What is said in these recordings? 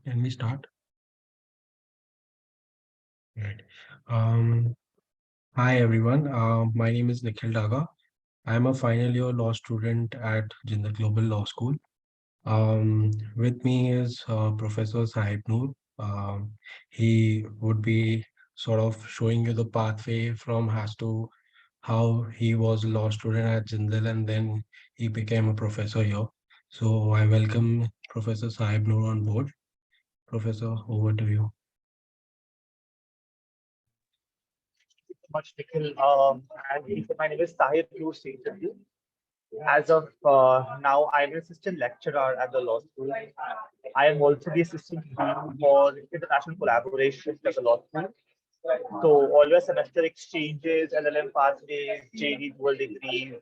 Can we start? Right. Um, Hi everyone. My name is Nikhil Daga. I am a final year law student at Jindal Global Law School. With me is Professor Sahibnoor. He would be sort of showing you the pathway from as to how he was a law student at Jindal and then he became a professor here. So I welcome Professor Sahibnoor on board. Professor, over to you. Much, Nikhil. And my name is Sahibnoor Singh. As of now, I'm an assistant lecturer at the law school. I am also the assistant dean for international collaboration at the law school. So all your semester exchanges, LLM pathways, JD dual degrees,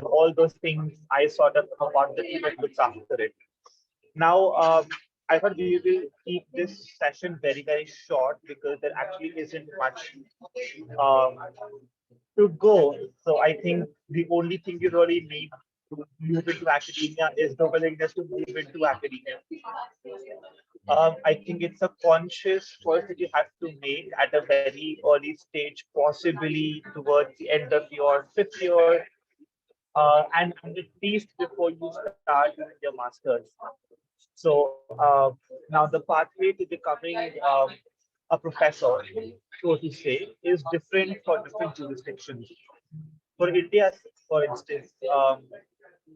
all those things, I sort of am part of the team that looks after it. Now, I thought we will keep this session very, very short because there actually isn't much um, to go. So I think the only thing you really need to move into academia is the willingness to move into academia. I think it's a conscious choice that you have to make at a very early stage, possibly towards the end of your fifth year, and at least before you start your master's. So now the pathway to becoming a professor, so to say, is different for different jurisdictions. For India, for instance,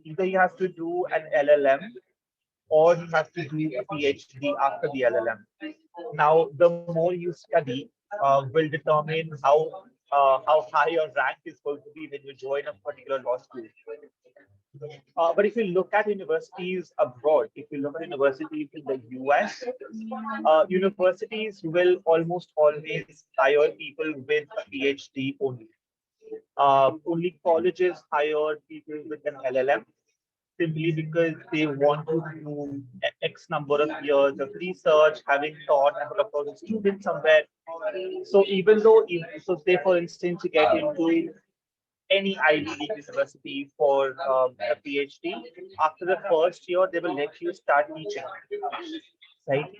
either you have to do an LLM or you have to do a PhD after the LLM. Now, the more you study will determine how high your rank is going to be when you join a particular law school. But if you look at universities abroad, if you look at universities in the US, universities will almost always hire people with a PhD only. Only colleges hire people with an LLM simply because they want to do X number of years of research, having taught and of course a student somewhere. So even though, so say for instance, you get into any Ivy League university for a PhD, after the first year, they will let you start teaching, right?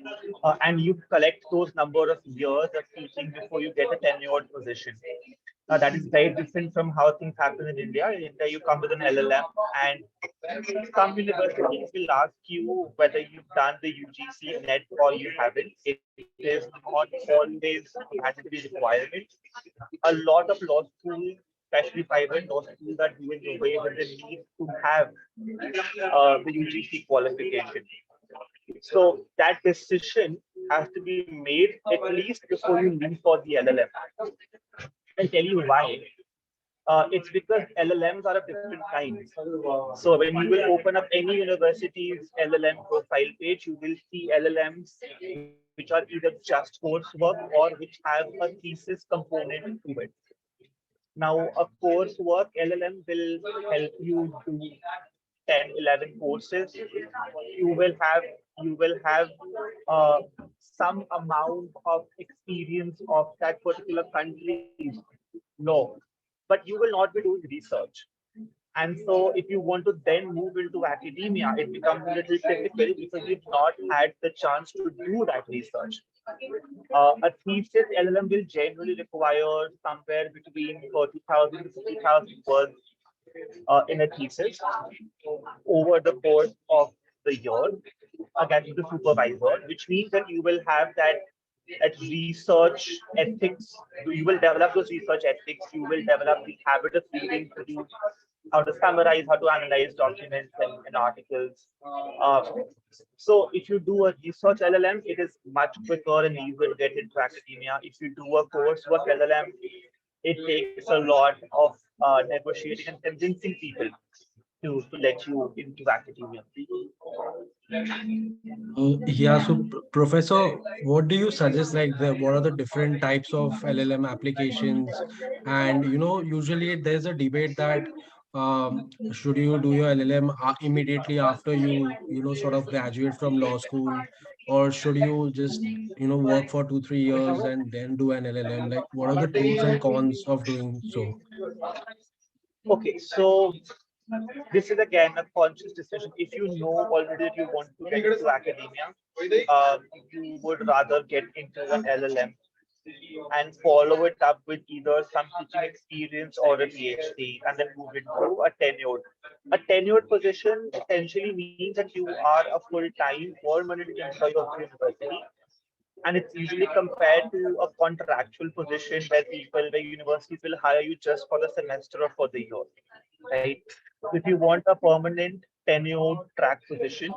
And you collect those number of years of teaching before you get a tenured position. That is very different from how things happen in India. In India, you come with an LLM, and some universities will ask you whether you've done the UGC net or you haven't. It is not always mandatory requirement. A lot of law schools, especially private law schools, are doing away with the need to have the UGC qualification. So that decision has to be made at least before you leave for the LLM. I'll tell you why. It's because LLMs are of different kinds. So when you will open up any university's LLM profile page, you will see LLMs which are either just coursework or which have a thesis component to it. Now, a coursework LLM will help you do 10, 11 courses. You will have you will have uh, some amount of experience of that particular country's law, but you will not be doing research. And so, if you want to then move into academia, it becomes a little difficult because you've not had the chance to do that research. A thesis LLM will generally require somewhere between 30,000 to 50,000 words in a thesis over the course of the year against the supervisor, which means that you will have that at research ethics, you will develop those research ethics, you will develop the habit of reading, through how to summarize, how to analyze documents and articles. Uh, so if you do a research LLM, it is much quicker and easier to get into academia. If you do a coursework LLM, it takes a lot of negotiating and convincing people to let you into academia. Yeah, so Professor, what do you suggest? Like, what are the different types of LLM applications? And usually there's a debate that should you do your LLM immediately after you sort of graduate from law school, or should you just work for 2 3 years and then do an LLM? Like, what are the pros and cons of doing so? Okay, so This is again a conscious decision. If you know already that you want to get into academia, you would rather get into an LLM and follow it up with either some teaching experience or a PhD, and then move into a tenured. A tenured position essentially means that you are a full-time permanent employee of the university, and it's usually compared to a contractual position where universities will hire you just for the semester or for the year, right? If you want a permanent tenured track position,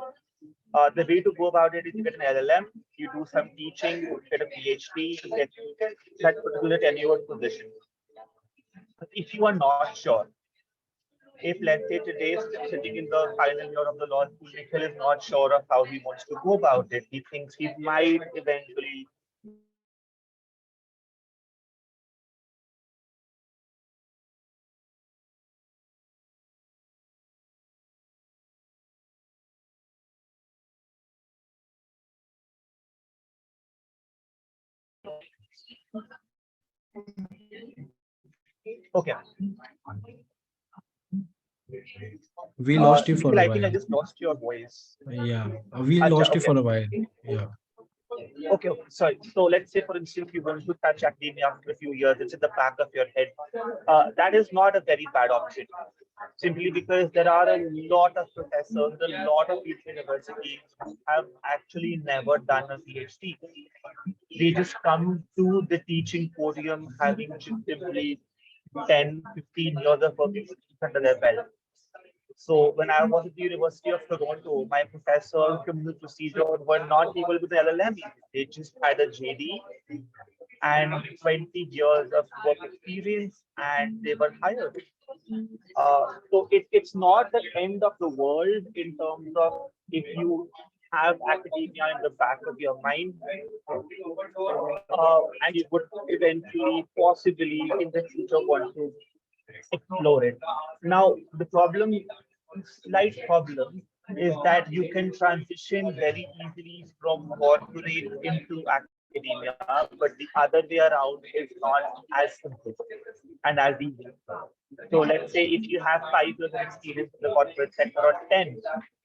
the way to go about it is you get an LLM, you do some teaching, you get a PhD, you get that particular tenured position. If you are not sure, if let's say today sitting in the final year of the law school, Nikhil is not sure of how he wants to go about it. He thinks he might eventually get into academia, but he doesn't know how to go about it. He doesn't know how to apply for scholarships. He doesn't know how to apply for internships. He doesn't know how to apply for fellowships. Okay. We lost you for Nikhil, a I think I while. just lost your voice. Yeah, we Acha, lost you okay. for a while. Yeah. Okay, okay, sorry. So let's say, for instance, you want to touch academia after a few years, it's in the back of your head. That is not a very bad option, simply because there are a lot of professors, a lot of universities who have actually never done a PhD. They just come to the teaching podium having just simply 10, 15 years of work experience under their belt. So when I was at the University of Toronto, my professor criminal procedure were not able with the LLM. They just had a JD and 20 years of work experience, and they were hired. So it's not the end of the world in terms of if you have academia in the back of your mind, and you would eventually, possibly in the future, want to explore it. Now, the problem, slight problem, is that you can transition very easily from corporate into academia, but the other way around is not as simple and as easy. So let's say if you have 5 years of experience in the corporate sector or 10,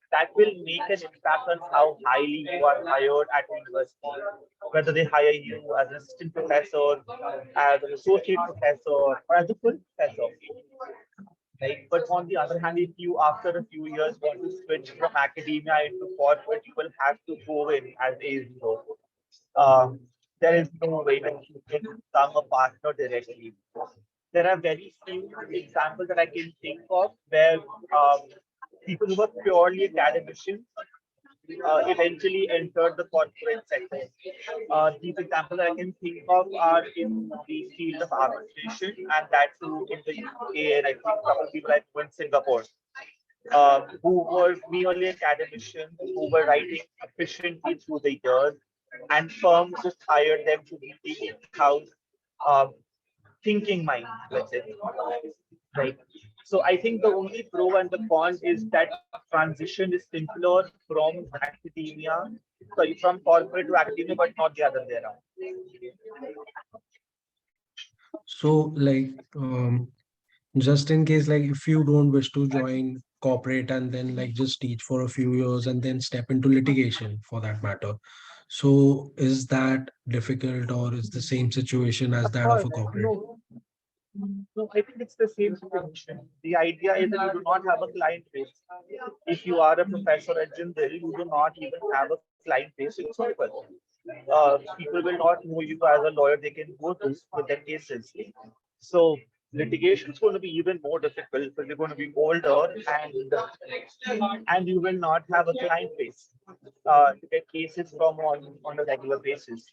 that will make an impact on how highly you are hired at university. Whether they hire you as an assistant professor, as an associate professor, or as a full professor. Right? But on the other hand, if you after a few years want to switch from academia into corporate, you will have to go in as A0. Um, there is no way that you can become a partner directly. There are very few examples that I can think of where people who were purely academicians eventually entered the corporate sector. These examples I can think of are in the field of arbitration, and that too in the UK, and I think a couple of people I know in Singapore, who were merely academicians who were writing efficiently through the years, and firms just hired them to be the in-house uh, thinking mind, let's say, right? So I think the only pro and the con is that transition is simpler from academia, sorry, from corporate to academia, but not the other way around. So, like, just in case, like, if you don't wish to join corporate and then like just teach for a few years and then step into litigation for that matter. So, is that difficult or is the same situation as Of that of course, a corporate? no, no, I think it's the same situation. The idea is that you do not have a client base. If you are a professor at Jindal, you do not even have a client base. It's simple. People will not know you as a lawyer they can go to with their cases. So litigation is going to be even more difficult because you're going to be older and you will not have a client base to get cases from on a regular basis.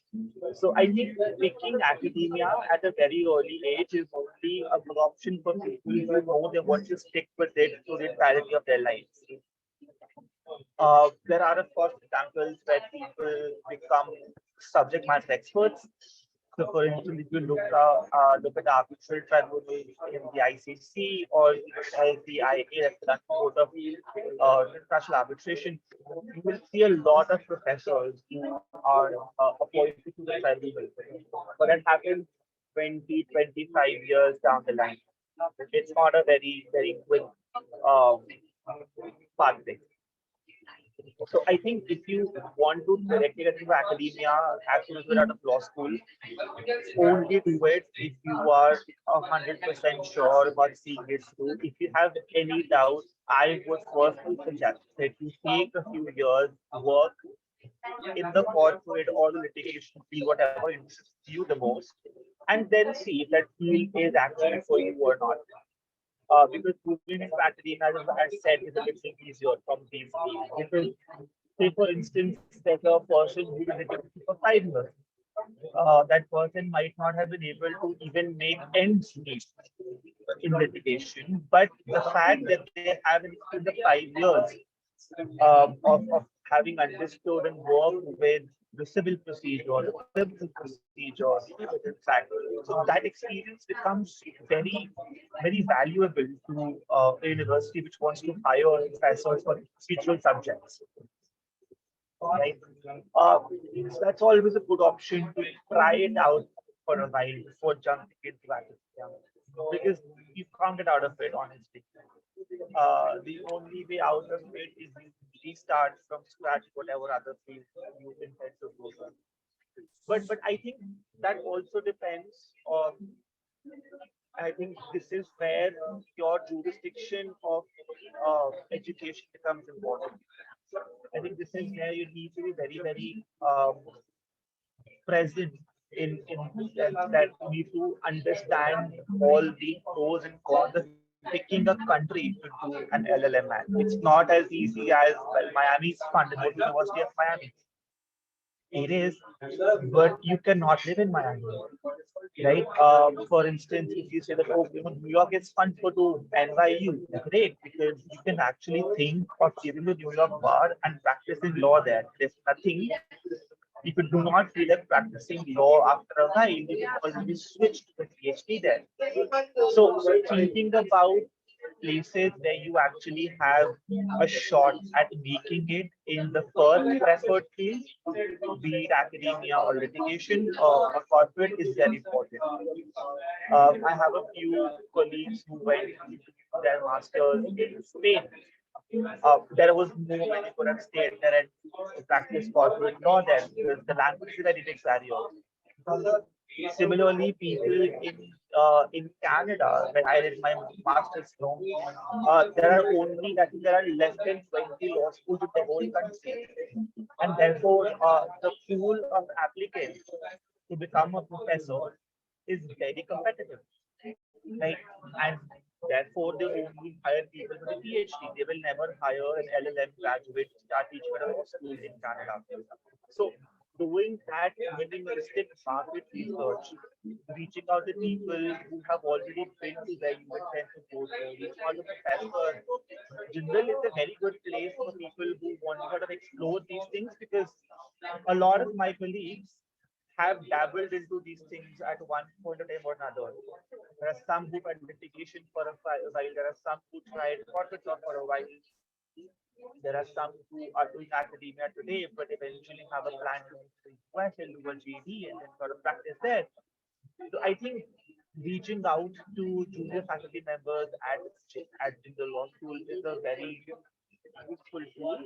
So I think picking academia at a very early age is only a good option for people who know they want to stick with it through the entirety of their lives. There are, of course, examples where people become subject matter experts. So, for instance, if you look at the arbitral tribunal in the ICC or as the IA, that's the Court of International Arbitration, you will see a lot of professors who are appointed to the tribunal. But that happens 20, 25 years down the line. It's not a very, very quick um, pathway. So I think if you want to directly get into academia as soon as you're out of law school, only do it if you are 100% sure about seeing it through. If you have any doubt, I would firstly suggest that you take a few years, work in the corporate or the litigation field, whatever interests you the most, and then see if that field is actually for you or not. Because moving into academia, as I said, is a little easier from these fields. Because, say, for instance, there's a person who is litigating for 5 years. That person might not have been able to even make ends meet in litigation, but the fact that they have in the 5 years of having understood and worked with the civil procedure, the criminal procedure, in fact, so that experience becomes very, very valuable to a university which wants to hire professors for individual subjects, right? So that's always a good option to try it out for a while before jumping into academia because you can't get out of it, honestly. The only way out of it is you restart from scratch whatever other field you intend to go on. But I think that also depends on. I think this is where your jurisdiction of education becomes important. I think this is where you need to be very, very present in the sense that you need to understand all the pros and cons of picking a country to do an LLM at. It's not as easy as well, Miami's funded, the University of Miami. It is, but you cannot live in Miami, right? For instance, if you say that, oh, New York is fun for to NYU, great, because you can actually think of giving the New York bar and practicing law there. There's nothing. If you do not feel like practicing law after a while, you can already switch to the PhD there. So thinking about places where you actually have a shot at making it in the first preferred field, be it academia or litigation or corporate, is very important. I have a few colleagues who went to their masters in Spain. There was no way they could have stayed there and practice corporate law there because the language is a very big barrier. Similarly, people in Canada, when I did my master's from, there are only, I think there are less than 20 law schools in the whole country, and therefore the pool of applicants to become a professor is very competitive, right? And therefore they only hire people with a PhD. They will never hire an LLM graduate to start teaching at a law school in Canada. So doing that minimalistic market research, reaching out to people who have already been to where you intend to go to, reaching out to professors. General is a very good place for people who want to sort of explore these things because a lot of my colleagues have dabbled into these things at one point in time or another. There are some who tried litigation for a while. There are some who tried corporate law for a while. There are some who are doing academia today, but eventually have a plan to move to the US and do a JD and then sort of practice there. So I think reaching out to junior faculty members at the law school is a very useful tool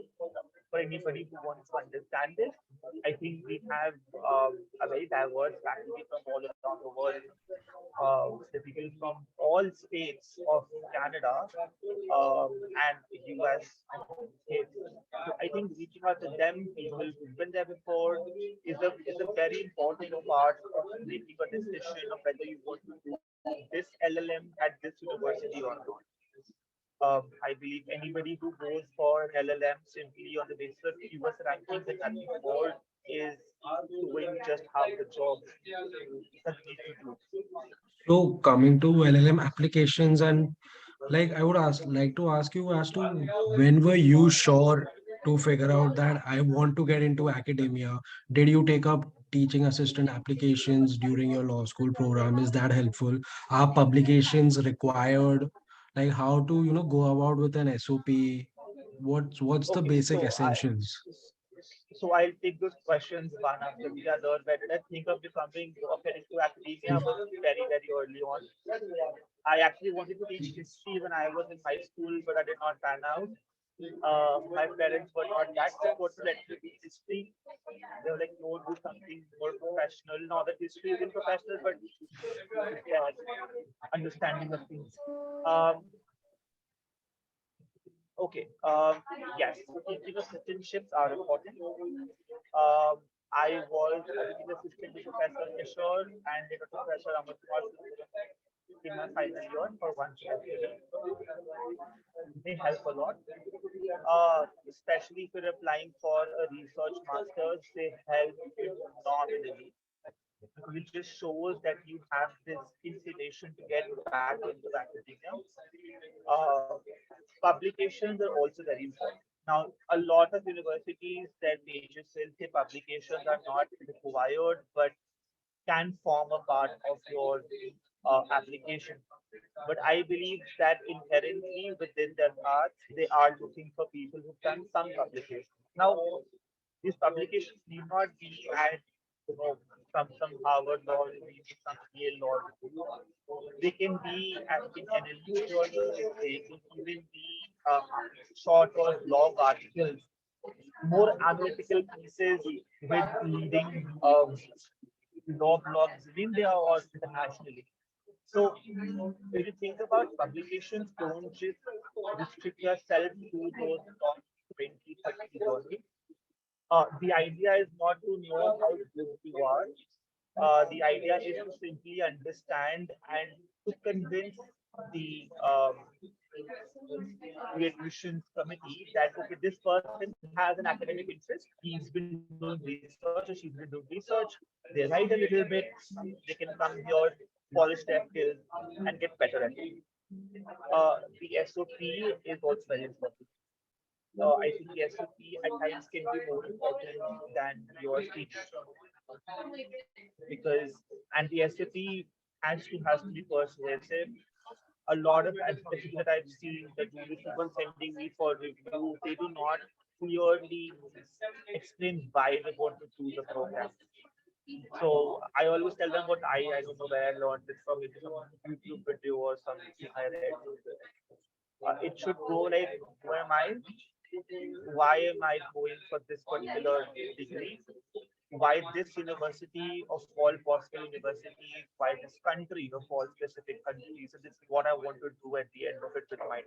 for anybody who wants to understand this. I think we have a very diverse faculty from all around the world. The people from all states of Canada and the US and states. So I think reaching out to them, people who've been there before, is a very important part of making a decision of whether you want to do this LLM at this university or not. I believe anybody who goes for an LLM simply on the basis of US rankings and nothing more is doing just half the job that we need to do. So coming to LLM applications and like I would like to ask you as to when were you sure to figure out that I want to get into academia? Did you take up teaching assistant applications during your law school program? Is that helpful? Are publications required? Like how to, go about with an SOP? What's the Okay, basic essentials? So I'll take those questions one after the other. Where did I think of becoming of getting to academia was very, very early on. I actually wanted to teach history when I was in high school, but I did not pan out. My parents were not that supportive to let me teach history. They were like, no, do something more professional. Not that history isn't professional, but yeah, understanding of things. Um, Okay. Yes. So teaching assistantships are important. I was a teaching assistant to Professor Kishore and later to Professor Amarkumar in my final year for one semester. They help a lot. Especially if you're applying for a research master's, they help phenomenally. Because it just shows that you have this inclination to get back into academia. Uh, Publications are also very important. Now, a lot of universities, their pages will say publications are not required, but can form a part of your application. But I believe that inherently within their hearts, they are looking for people who've done some publications. Now, these publications need not be at some Harvard law review, some Yale law review. They can be at in NLU journals, they can even be short or blog articles, more analytical pieces with leading law blogs in India or internationally. So if you think about publications, don't just restrict yourself to those top 20, 30 journals. The idea is not to know how good you are. The idea is to simply understand and to convince the admissions committee that okay, this person has an academic interest. He's been doing research or she's been doing research. They write a little bit. They can come here, polish their skills, and get better at it. The SOP is also very important. I think the SOP at times can be more important than your speech because and the SOP has to be persuasive. A lot of advocacy that I've seen, the judicial people sending me for review, they do not clearly explain why they want to do the program. So I always tell them what I don't know where I learned it from, maybe some YouTube video or something I read. It should go like, who am I? Why am I going for this particular degree? Why this university of all possible universities? Why this country of all specific countries? So this is what I want to do at the end of it with my life.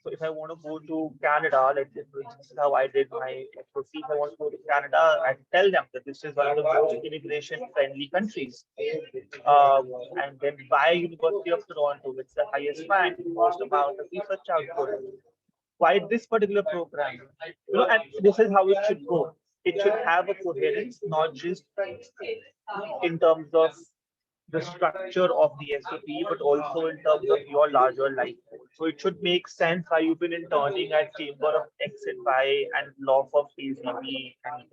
So if I want to go to Canada, let's say this is how I did my FOC. If I want to go to Canada, I tell them that this is one of the most immigration friendly countries. And then by University of Toronto, it's the highest rank, most amount of research output. Why this particular program? And this is how it should go. It should have a coherence, not just in terms of the structure of the SOP, but also in terms of your larger life goal. So it should make sense why you've been interning at Chamber of X and Y and law firm AZB. And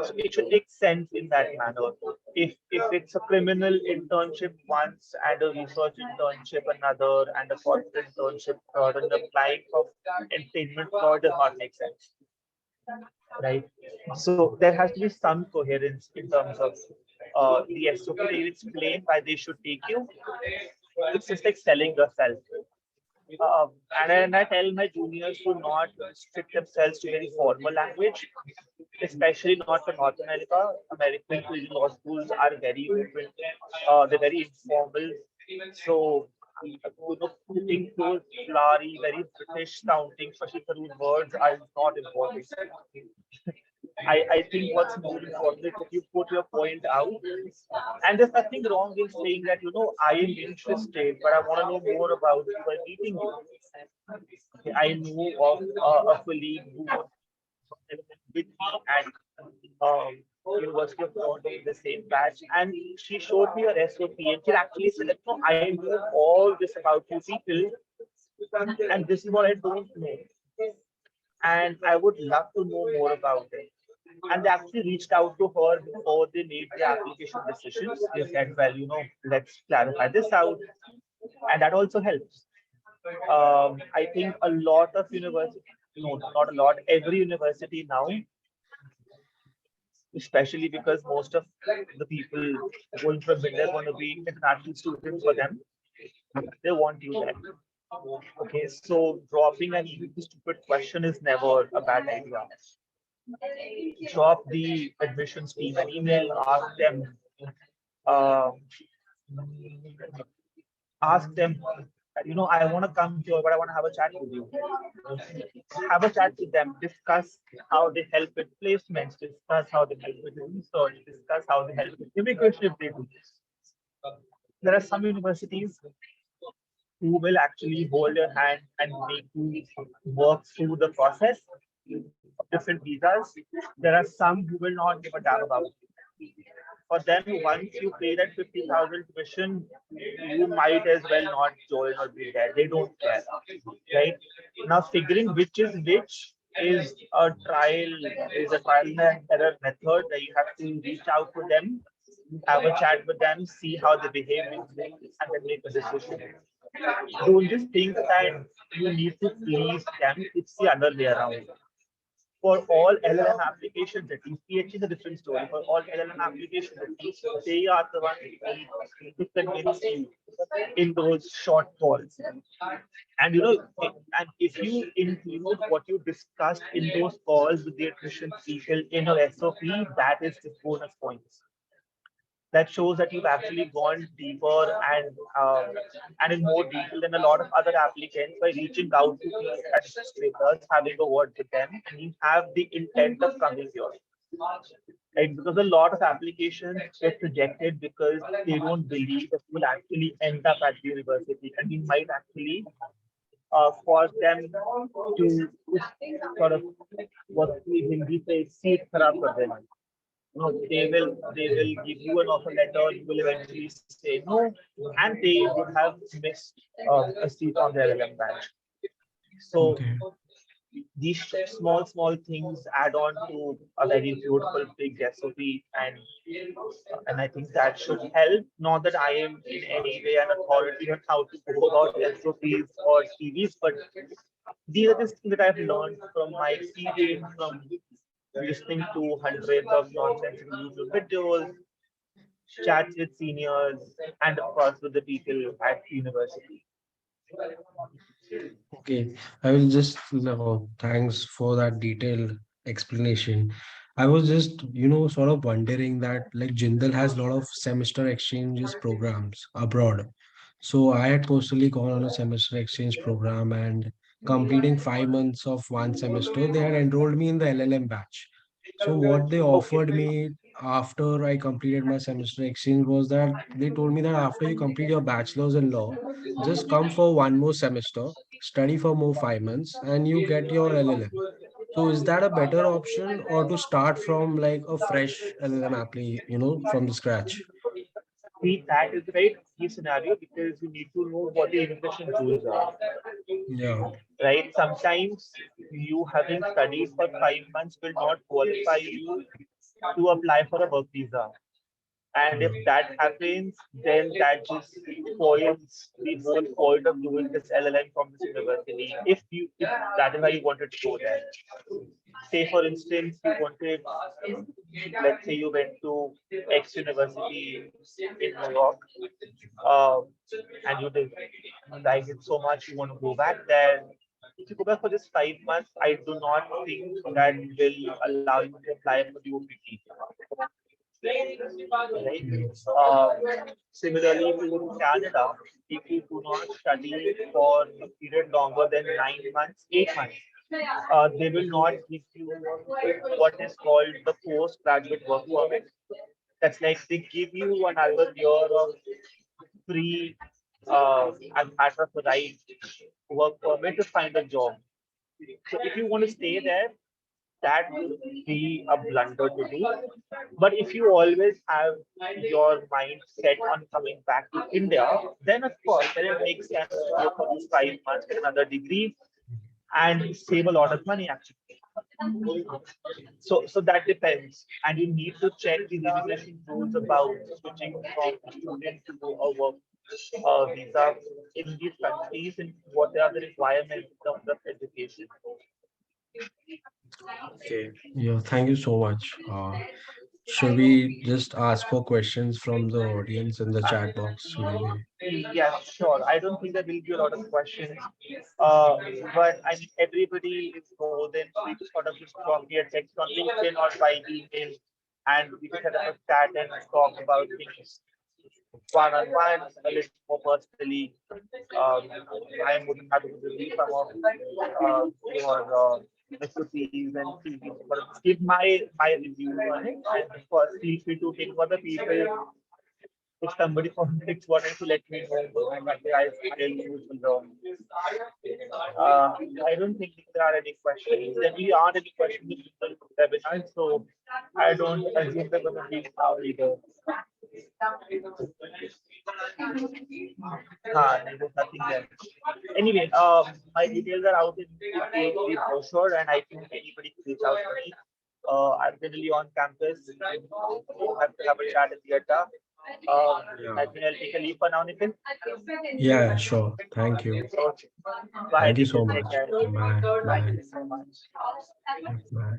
so it should make sense in that manner. If it's a criminal internship once and a research internship another and a corporate internship third, and applying for entertainment law does not make sense, right? So there has to be some coherence in terms of the SOP. They explain why they should take you. It's just like selling yourself. And then I tell my juniors to not restrict themselves to very formal language, especially not for North America. American law schools are very open. They're very informal. So, putting those flowery, very British sounding, especially Karoon words are not important. I think what's more important is that you put your point out. And there's nothing wrong in saying that, I am interested, but I want to know more about you by meeting you. Okay, I know of a colleague who was with me at University of Toronto in the same batch, and she showed me her SOP, and she actually said that, no, I know all this about you people, and this is what I don't know, and I would love to know more about it. And they actually reached out to her before they made the application decisions. They said, well, let's clarify this out. And that also helps. I think a lot of universities. No, not a lot. Every university now, especially because most of the people going from India are going to be international students for them, they want you there. Okay, so dropping an easy stupid question is never a bad idea. Drop the admissions team an email, uh, ask them, I want to come here, but I want to have a chat with you. Have a chat with them, discuss how they help with placements, discuss how they help with research, discuss how they help with immigration if they do. There are some universities who will actually hold your hand and make you work through the process of different visas. There are some who will not give a damn about it. For them, once you pay that 50,000 tuition, you might as well not join or be there. They don't care, right? Now, figuring which is which is a trial and error method that you have to reach out to them, have a chat with them, see how they behave, and then make a decision. Don't just think that you need to please them. It's the other way around. For all LLM applications, at least PhD is a different story. For all LLM applications, at least they are the ones who need to convince you in those short calls. And and if you include what you discussed in those calls with the admission people in your SOP, that is just bonus points. That shows that you've actually gone deeper and in more detail than a lot of other applicants by reaching out to the administrators, having a word with them, and you have the intent of coming here. Right? Because a lot of applications get rejected because they don't believe that you will actually end up at the university, and we might actually force them to sort of what we Hindi say, seat kharab kar dena. No, they will give you an offer letter. You will eventually say no, and they would have missed a seat on their LM batch. So Okay. these small things add on to a very beautiful big SOP, and I think that should help. Not that I am in any way an authority on how to go about SOPs or TVs, but these are the things that I've learned from my experience, from listening to hundreds of nonsensical YouTube videos, chats with seniors, and of course with the people at university. Okay, I will just, thanks for that detailed explanation. I was just, sort of wondering that like Jindal has a lot of semester exchanges programs abroad. So I had personally gone on a semester exchange program and completing 5 months of one semester, they had enrolled me in the LLM batch. So what they Okay. offered me after I completed my semester exchange was that they told me that after you complete your bachelor's in law, just come for one more semester, study for more 5 months, and you get your LLM. So is that a better option or to start from like a fresh LLM apply, from the scratch? See, that is the very key scenario because you need to know what the immigration rules are. Yeah. Right? Sometimes you having studied for 5 months will not qualify you to apply for a work visa. And if Mm. that happens, then that just spoils the whole point of doing this LLM from this university. If that is why you wanted to go there. Say for instance, you wanted, let's say you went to X university in New York, uh, and you did like it so much, you want to go back there. If you go back for just 5 months, I do not think that will allow you to apply for the OPT. Right? Yeah. Similarly, if you go to Canada, if you do not study for a period longer than 9 months, 8 months, they will not give you what is called the postgraduate work permit. That's like they give you another year of free, as a matter of right, work permit to find a job. So if you want to stay there, that would be a blunder to do. But if you always have your mind set on coming back to India, then of course, then it makes sense to go for these 5 months, get another degree, and save a lot of money actually. So that depends, and you need to check the immigration rules about switching from a student to a work visa in these countries and what are the requirements of the education. Okay. Yeah, thank you so much. Should we just ask for questions from the audience in the chat box, maybe? Yeah, sure. I don't think there will be a lot of questions. But I mean, everybody is golden. We just sort of just drop me a text on LinkedIn or by email, and we can set up a chat and talk about things one on one, a little more personally. Um, I'm more than happy to review some of your expertise and see, sort of give my review on it. And of course, feel free to take other people if somebody from Netflix wanted to let me know, I use the uh, I don't think there are any questions. There really aren't any questions in the webinar, so I don't assume they're going to be now either. There's nothing there. Anyway, my details are out in the brochure, and I think anybody can reach out to me. I'm generally on campus. You have to have a chat at the Adda. I Yeah. think I'll take a leave for now, Nikhil. Yeah, sure. Thank you. So, bye, Thank you Nikhil. so Take much. care. Bye. Thank Bye. you so much. Yeah, bye.